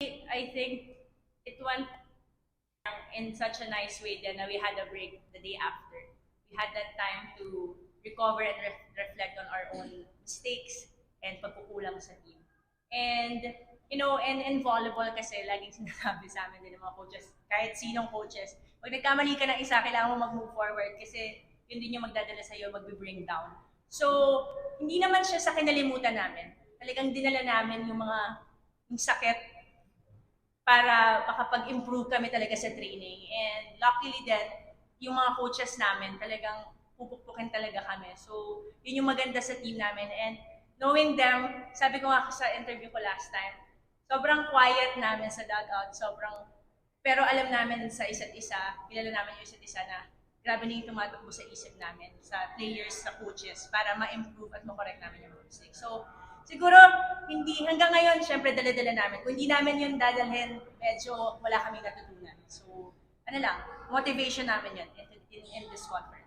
I think it went in such a nice way then na we had a break the day after. We had that time to recover and reflect on our own mistakes and pagkukulang sa team. And, in volleyball kasi, laging sinasabi sa amin din ng mga coaches, kahit sinong coaches, pag nagkamali ka ng isa, kailangan mo mag-move forward kasi yun din yung magdadala sa'yo, mag-bring down. So, hindi naman siya sa kinalimutan namin. Talagang dinala namin yung sakit para makapag-improve kami talaga sa training. And luckily din, yung mga coaches namin talagang pupukpukin talaga kami. So, yun yung maganda sa team namin. And knowing them, sabi ko nga sa interview ko last time, sobrang quiet namin sa dugout. Pero alam namin sa isa't isa, kilala namin yung isa't isa na grabe na yung tumatakbo sa isip namin, sa players, sa coaches, para ma-improve at ma-correct namin yung mistakes. So, siguro, hindi, hanggang ngayon, syempre, dala-dala namin. Kung hindi namin yun dadalhin, medyo wala kaming natutunan. So, ano lang, motivation namin yun in this conference.